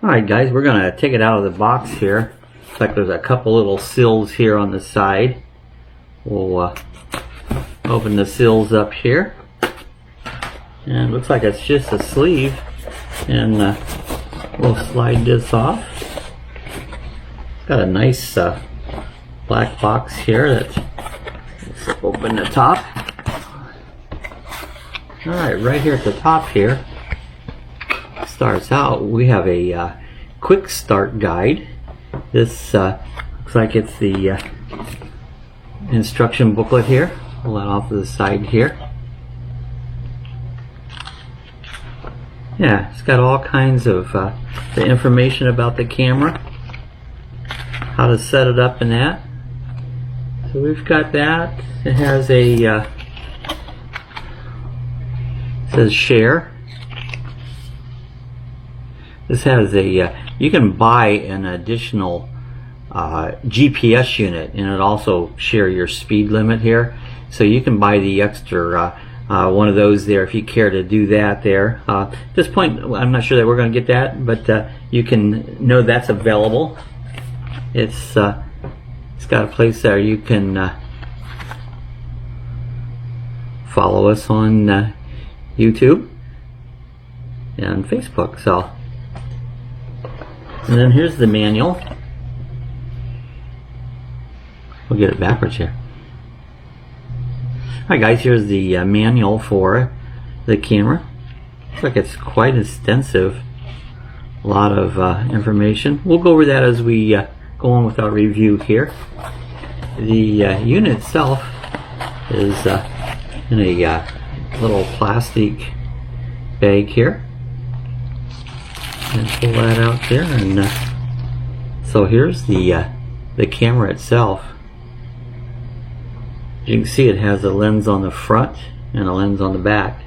Alright guys, we're going to take it out of the box here. Looks like there's a couple little sills here on the side. We'll open the sills up here. And it looks like it's just a sleeve. And we'll slide this off. It's got a nice black box here. Let's open the top. Alright, right here at the top here starts out, we have a quick start guide. This looks like it's the instruction booklet here. Pull that off to the side here. Yeah, it's got all kinds of the information about the camera, how to set it up and that. So we've got that. It has a says share. This has a you can buy an additional GPS unit, and it also share your speed limit here. So you can buy the extra one of those there if you care to do that there. At this point, I'm not sure that we're going to get that, but you can know that's available. It's got a place there you can follow us on YouTube and Facebook. So, and then here's the manual. We'll get it backwards here. Alright guys, here's the manual for the camera. Looks like it's quite extensive. A lot of information. We'll go over that as we go on with our review here. The unit itself is in a little plastic bag here. And pull that out there, and so here's the camera itself. You can see it has a lens on the front and a lens on the back.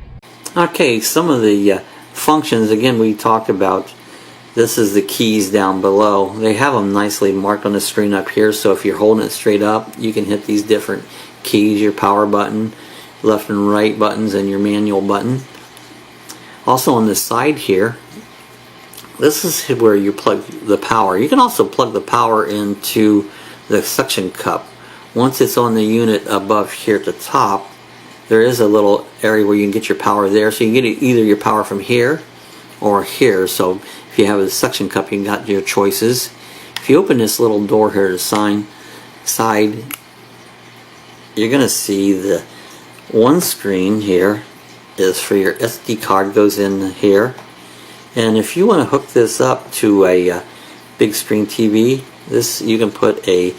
Okay, some of the functions, again, we talked about. This is the keys down below. They have them nicely marked on the screen up here, so if you're holding it straight up, you can hit these different keys, your power button, left and right buttons, and your manual button. Also on the side here, this is where you plug the power. You can also plug the power into the suction cup. Once it's on the unit above here at the top, there is a little area where you can get your power there. So you can get either your power from here or here. So if you have a suction cup, you got your choices. If you open this little door here to the side, you're going to see the one screen here is for your SD card, goes in here. And if you want to hook this up to a big screen TV, this you can put a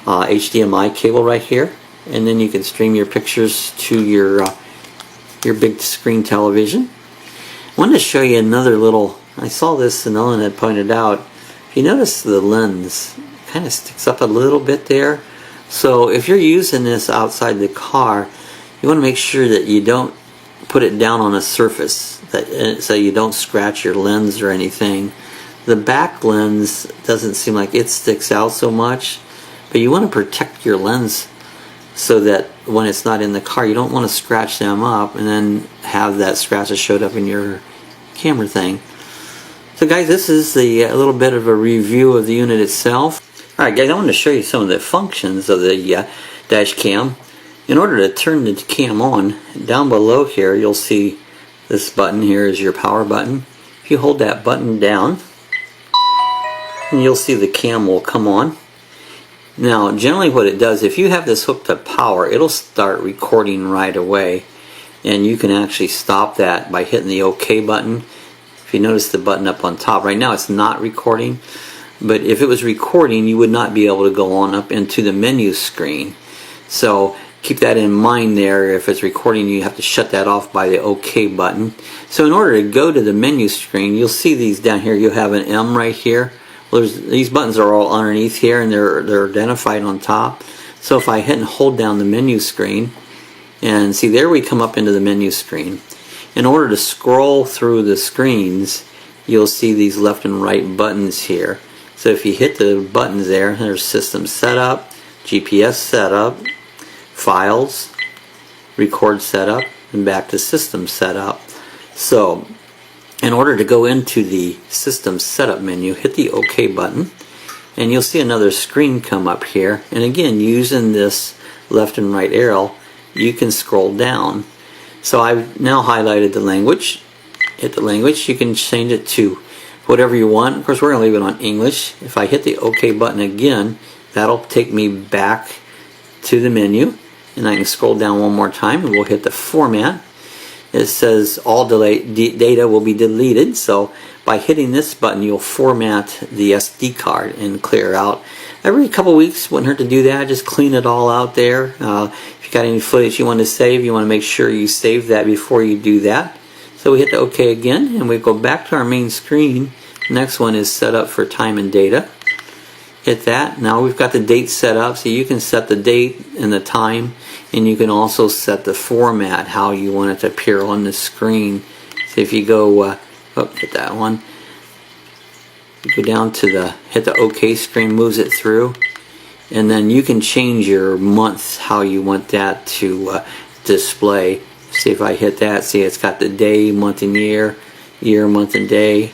HDMI cable right here, and then you can stream your pictures to your big screen television. I wanted to show you another little. I saw this and Ellen had pointed out. If you notice, the lens kind of sticks up a little bit there. So if you're using this outside the car, you want to make sure that you don't put it down on a surface, so you don't scratch your lens or anything. The back lens doesn't seem like it sticks out so much, but you want to protect your lens so that when it's not in the car, you don't want to scratch them up and then have that scratch that showed up in your camera thing. So guys, this is a little bit of a review of the unit itself. Alright guys, I want to show you some of the functions of the dash cam. In order to turn the cam on, down below here you'll see this button here is your power button. If you hold that button down, you'll see the cam will come on. Now generally what it does, if you have this hooked to power, it'll start recording right away, and you can actually stop that by hitting the OK button. If you notice the button up on top, right now it's not recording, but if it was recording you would not be able to go on up into the menu screen. So keep that in mind there. If it's recording, you have to shut that off by the OK button. So in order to go to the menu screen, you'll see these down here. You'll have an M right here. Well, these buttons are all underneath here, and they're identified on top. So if I hit and hold down the menu screen, and see there we come up into the menu screen. In order to scroll through the screens, you'll see these left and right buttons here. So if you hit the buttons there, there's System Setup, GPS Setup, Files, Record Setup, and back to System Setup. So in order to go into the system setup menu, hit the OK button, and you'll see another screen come up here. And again, using this left and right arrow, you can scroll down. So I've now highlighted the language. Hit the language. You can change it to whatever you want. Of course, we're going to leave it on English. If I hit the OK button again, that'll take me back to the menu, and I can scroll down one more time, and we'll hit the format. It says all data will be deleted, so by hitting this button you'll format the SD card and clear out. Every couple weeks, wouldn't hurt to do that. Just clean it all out there. If you got any footage you want to save, you want to make sure you save that before you do that. So we hit the OK again, and we go back to our main screen. Next one is set up for time and data. Hit that. Now we've got the date set up, so you can set the date and the time, and you can also set the format, how you want it to appear on the screen. So if you go, hit that one. You go down to the, hit the OK screen, moves it through, and then you can change your month, how you want that to display. See if I hit that, see it's got the day, month and year, year, month and day,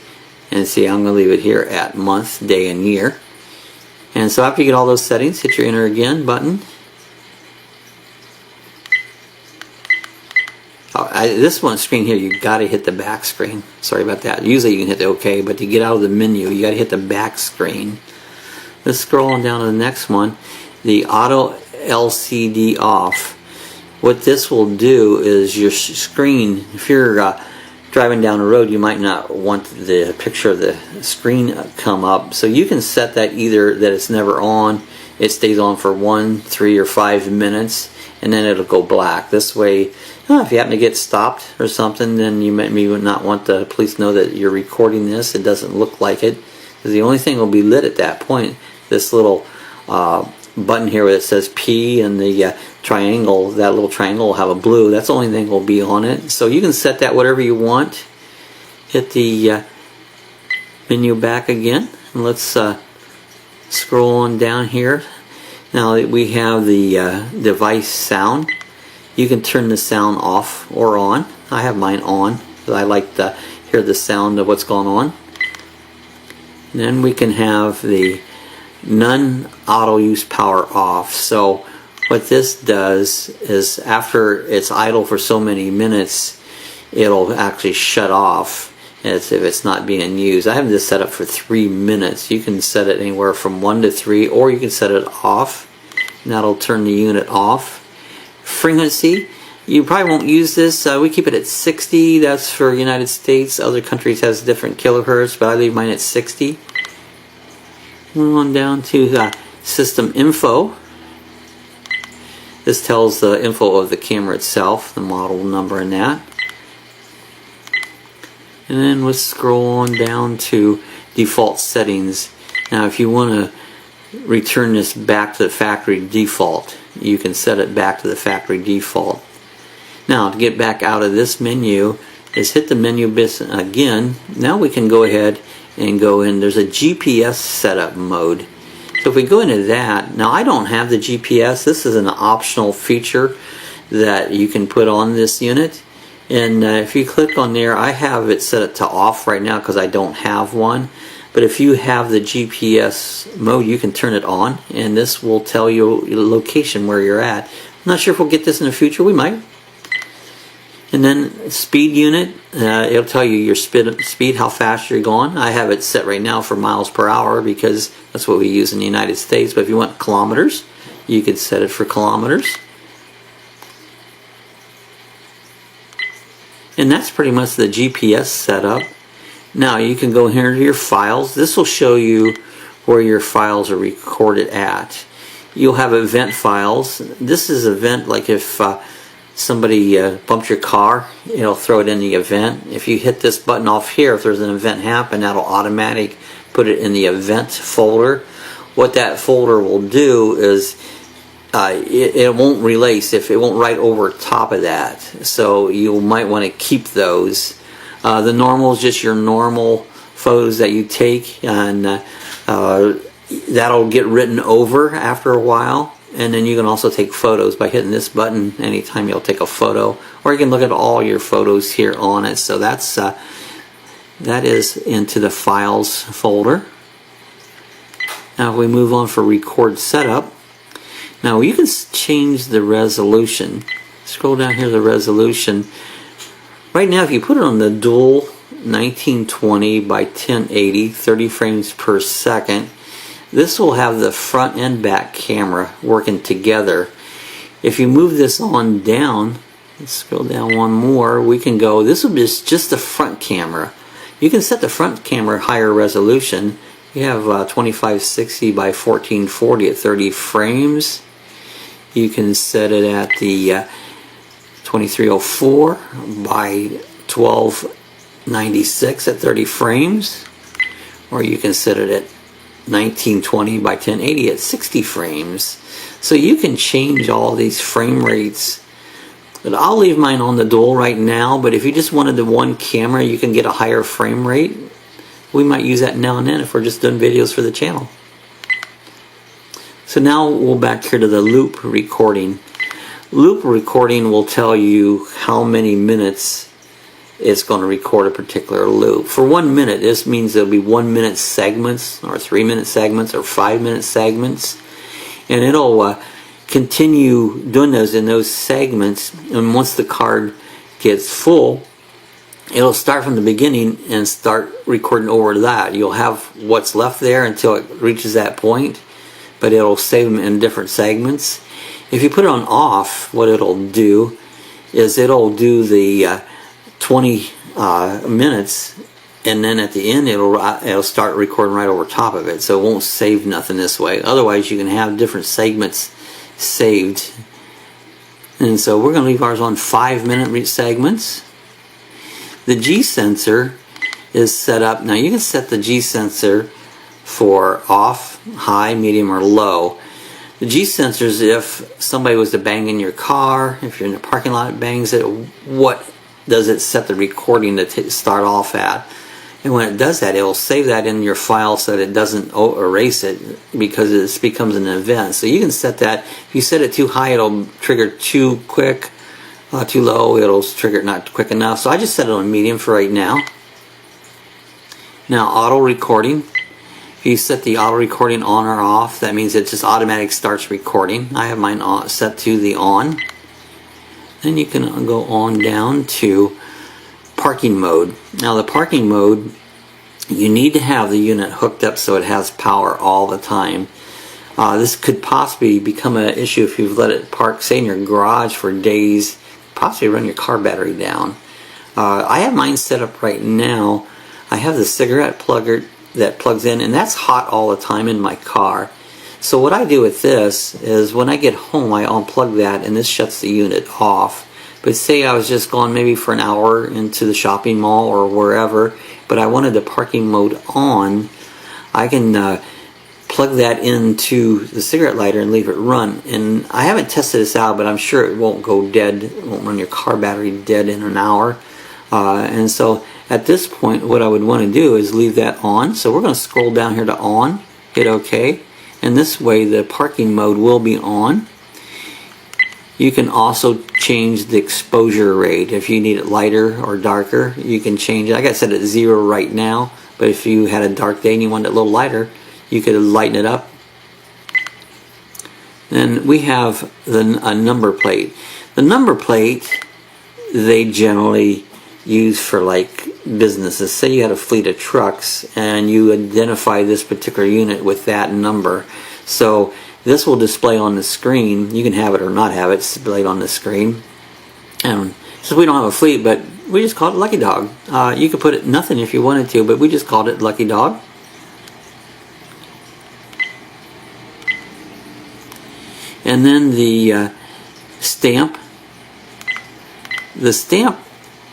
and see I'm going to leave it here at month, day and year. And so after you get all those settings, hit your enter again button. This one screen here, you got to hit the back screen. Sorry about that. Usually you can hit the OK, but to get out of the menu, you got to hit the back screen. Let's scroll on down to the next one. The auto LCD off. What this will do is your screen, if you're driving down the road, you might not want the picture of the screen come up, so you can set that either that it's never on, it stays on for 1, 3, or 5 minutes, and then it'll go black. This way, if you happen to get stopped or something, then you may not want the police to know that you're recording this. It doesn't look like it, because the only thing will be lit at that point, this little button here where it says P and the triangle, that little triangle will have a blue. That's the only thing will be on it. So you can set that whatever you want. Hit the menu back again, and let's scroll on down here. Now we have the device sound. You can turn the sound off or on. I have mine on because I like to hear the sound of what's going on. And then we can have the none auto use power off. So what this does is after it's idle for so many minutes, it'll actually shut off as if it's not being used. I have this set up for 3 minutes. You can set it anywhere from 1 to 3, or you can set it off, and that'll turn the unit off. Frequency, you probably won't use this. We keep it at 60. That's for United States. Other countries has different kilohertz, but I leave mine at 60. Move on down to system info. This tells the info of the camera itself, the model number and that. And then let's scroll on down to default settings. Now if you want to return this back to the factory default, you can set it back to the factory default. Now to get back out of this menu is hit the menu button again. Now we can go ahead and go in. There's a GPS setup mode. So if we go into that, now I don't have the GPS. This is an optional feature that you can put on this unit. And if you click on there, I have it set to off right now because I don't have one. But if you have the GPS mode, you can turn it on, and this will tell you your location where you're at. I'm not sure if we'll get this in the future. We might. And then speed unit, it'll tell you your speed, how fast you're going. I have it set right now for miles per hour because that's what we use in the United States. But if you want kilometers, you could set it for kilometers. And that's pretty much the GPS setup. Now you can go here to your files. This will show you where your files are recorded at. You'll have event files. This is event, like if somebody bumped your car, it'll throw it in the event. If you hit this button off here, if there's an event happen, that'll automatically put it in the event folder. What that folder will do is it won't relace, if it won't write over top of that. So you might want to keep those. The normal is just your normal photos that you take, and that'll get written over after a while. And then you can also take photos by hitting this button anytime you'll take a photo, or you can look at all your photos here on it. So that's That is into the Files folder. Now if we move on for Record Setup, now you can change the resolution. Scroll down here to the resolution. Right now if you put it on the dual 1920 by 1080, 30 frames per second, this will have the front and back camera working together. If you move this on down, let's scroll down one more, we can go, this will be just the front camera. You can set the front camera higher resolution. You have 2560 by 1440 at 30 frames. You can set it at the 2304 by 1296 at 30 frames. Or you can set it at 1920 by 1080 at 60 frames. So you can change all these frame rates. But I'll leave mine on the dual right now, but if you just wanted the one camera, you can get a higher frame rate. We might use that now and then if we're just doing videos for the channel. So now we'll back here to the loop recording. Loop recording will tell you how many minutes it's going to record a particular loop. For 1 minute, this means there'll be 1 minute segments, or 3 minute segments, or 5 minute segments. And it'll continue doing those in those segments, and once the card gets full, it'll start from the beginning and start recording over that. You'll have what's left there until it reaches that point, but it'll save them in different segments. If you put it on off, what it'll do is it'll do the 20 minutes, and then at the end it'll start recording right over top of it, so it won't save nothing this way. Otherwise you can have different segments saved. And so we're going to leave ours on 5 minute segments. The G sensor is set up. Now you can set the G sensor for off, high, medium, or low. The G sensor is if somebody was to bang in your car, if you're in a parking lot, it bangs it, what does it set the recording to start off at? And when it does that, it will save that in your file so that it doesn't erase it, because it becomes an event. So you can set that. If you set it too high, it'll trigger too quick. Too low, it'll trigger it not quick enough. So I just set it on medium for right now. Now auto recording. If you set the auto recording on or off, that means it just automatically starts recording. I have mine set to the on. Then you can go on down to parking mode. Now the parking mode, you need to have the unit hooked up so it has power all the time. This could possibly become an issue if you've let it park, say, in your garage for days, possibly run your car battery down. I have mine set up right now. I have the cigarette plugger that plugs in, and that's hot all the time in my car. So what I do with this is when I get home, I unplug that, and this shuts the unit off. But say I was just gone maybe for an hour into the shopping mall or wherever, but I wanted the parking mode on, I can plug that into the cigarette lighter and leave it run. And I haven't tested this out, but I'm sure it won't go dead. It won't run your car battery dead in an hour. And so at this point, what I would want to do is leave that on. So we're going to scroll down here to on, hit OK. And this way the parking mode will be on. You can also change the exposure rate. If you need it lighter or darker, you can change it. I got it set at 0 right now, but if you had a dark day and you wanted it a little lighter, you could lighten it up. Then we have a number plate. The number plate, they generally use for like businesses. Say you had a fleet of trucks and you identify this particular unit with that number. So this will display on the screen. You can have it or not have it displayed on the screen. And since we don't have a fleet, but we just called it Lucky Dog. You could put it nothing if you wanted to, but we just called it Lucky Dog. And then the stamp. The stamp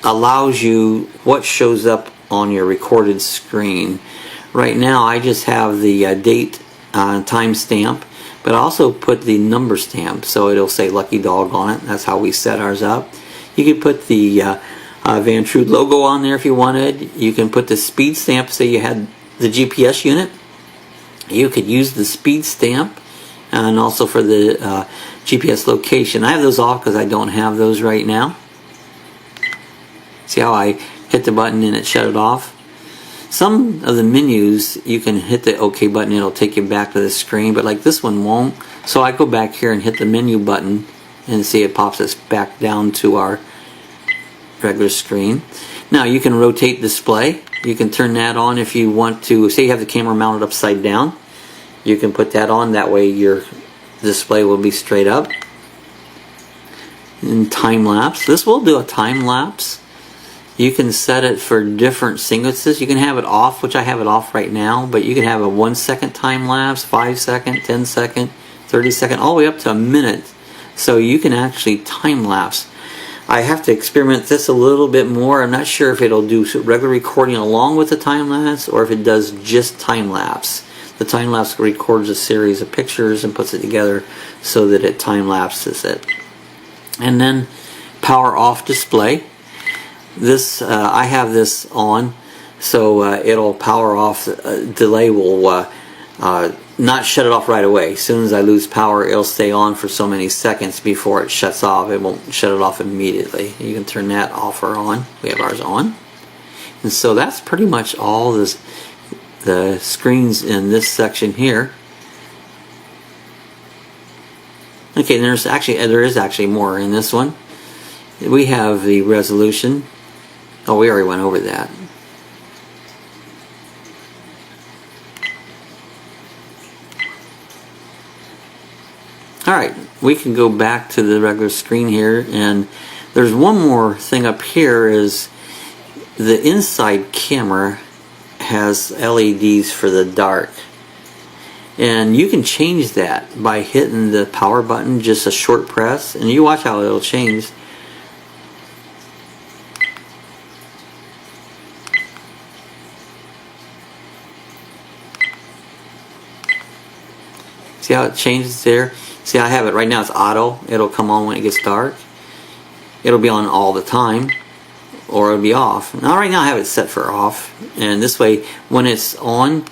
allows you what shows up on your recorded screen. Right now I just have the date time stamp, but I also put the number stamp, so it'll say Lucky Dog on it. That's how we set ours up. You could put the Vantrue logo on there if you wanted. You can put the speed stamp, say you had the GPS unit. You could use the speed stamp, and also for the GPS location. I have those off because I don't have those right now. See how I hit the button and it shut it off? Some of the menus you can hit the OK button, it'll take you back to the screen, but like this one won't. So I go back here and hit the menu button and see it pops us back down to our regular screen. Now you can rotate display. You can turn that on if you want to. Say you have the camera mounted upside down, you can put that on, that way your display will be straight up. And time lapse, this will do a time lapse. You can set it for different sequences. You can have it off, which I have it off right now, but you can have a 1 second time lapse, 5 second, 10 second, 30 second, all the way up to a minute. So you can actually time lapse. I have to experiment this a little bit more. I'm not sure if it'll do regular recording along with the time lapse or if it does just time lapse. The time lapse records a series of pictures and puts it together so that it time lapses it. And then power off display. This I have this on, so it'll power off. Delay will not shut it off right away. As soon as I lose power, it'll stay on for so many seconds before it shuts off. It won't shut it off immediately. You can turn that off or on. We have ours on. And so that's pretty much all the screens in this section here. Okay, there is actually more in this one. We have the resolution. Oh, we already went over that. Alright, we can go back to the regular screen here, and there's one more thing up here. Is the inside camera has LEDs for the dark, and you can change that by hitting the power button, just a short press, and you watch how it'll change. See how it changes there? See, I have it right now, it's auto. It'll come on when it gets dark. It'll be on all the time, or it'll be off. Now right now I have it set for off, and this way when it's on,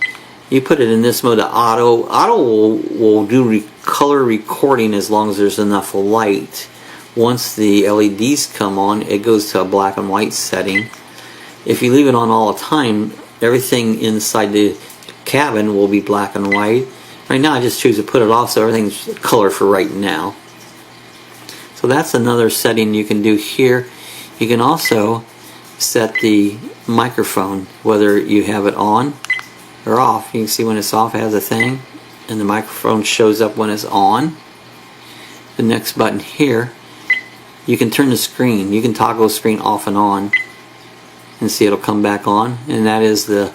you put it in this mode of auto. Auto will do color recording as long as there's enough light. Once the LEDs come on, it goes to a black and white setting. If you leave it on all the time, everything inside the cabin will be black and white. Right now I just choose to put it off so everything's color for right now. So that's another setting you can do here. You can also set the microphone, whether you have it on or off. You can see when it's off it has a thing, and the microphone shows up when it's on. The next button here, you can turn the screen. You can toggle the screen off and on, and see it'll come back on, and that is the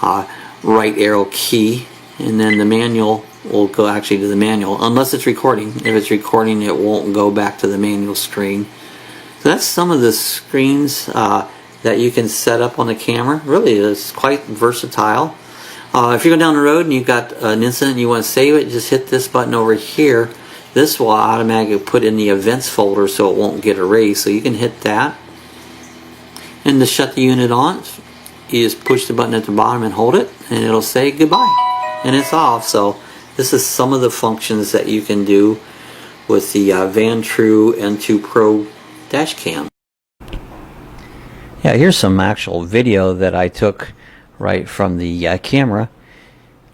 right arrow key. And then the manual will go actually to the manual, unless it's recording. If it's recording, it won't go back to the manual screen. So that's some of the screens that you can set up on the camera. Really, it's quite versatile. If you go down the road and you've got an incident and you want to save it, just hit this button over here. This will automatically put in the events folder so it won't get erased. So you can hit that. And to shut the unit on, you just push the button at the bottom and hold it, and it'll say goodbye. And it's off. So this is some of the functions that you can do with the Vantrue N2 Pro dash cam. Yeah, here's some actual video that I took right from the camera.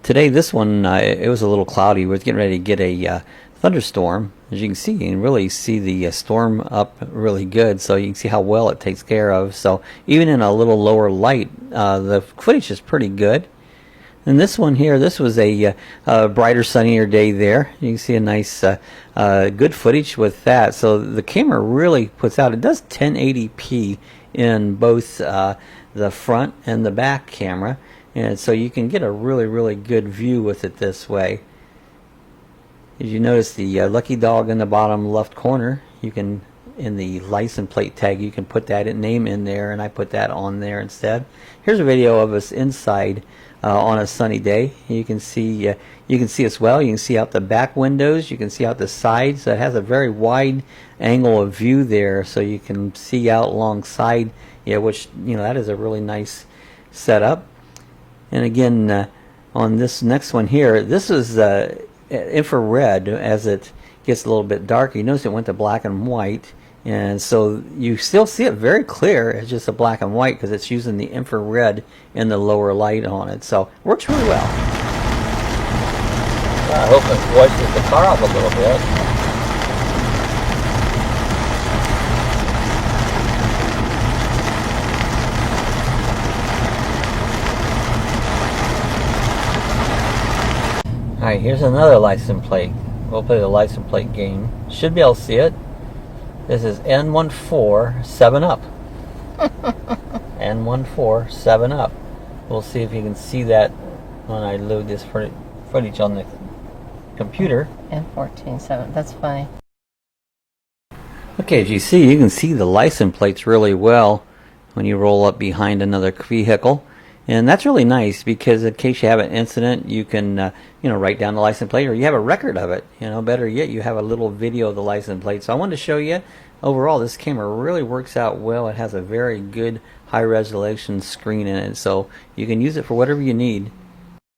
Today, this one, it was a little cloudy. We're getting ready to get a thunderstorm. As you can see, you can really see the storm up really good, so you can see how well it takes care of. So even in a little lower light, the footage is pretty good. And this one here, this was a brighter, sunnier day there. You can see a nice, good footage with that. So the camera really puts out, it does 1080p in both the front and the back camera. And so you can get a really, really good view with it this way. As you notice the lucky dog in the bottom left corner, you can, in the license plate tag, you can put that name in there, and I put that on there instead. Here's a video of us inside on a sunny day. You can see us well. You can see out the back windows. You can see out the sides. It has a very wide angle of view there, so you can see out alongside. Yeah, which that is a really nice setup. And again, on this next one here, this is infrared. As it gets a little bit darker, you notice it went to black and white. And so you still see it very clear. It's just a black and white because it's using the infrared in the lower light on it. So it works really well. I hope it voices the car up a little bit. Alright, here's another license plate. We'll play the license plate game. Should be able to see it. This is N14 7-Up. N14 7-Up. We'll see if you can see that when I load this footage on the computer. N14 7. That's funny. Okay, as you see, you can see the license plates really well when you roll up behind another vehicle. And that's really nice because in case you have an incident, you can write down the license plate, or you have a record of it. Better yet, you have a little video of the license plate. So I wanted to show you, overall, this camera really works out well. It has a very good high resolution screen in it, so you can use it for whatever you need.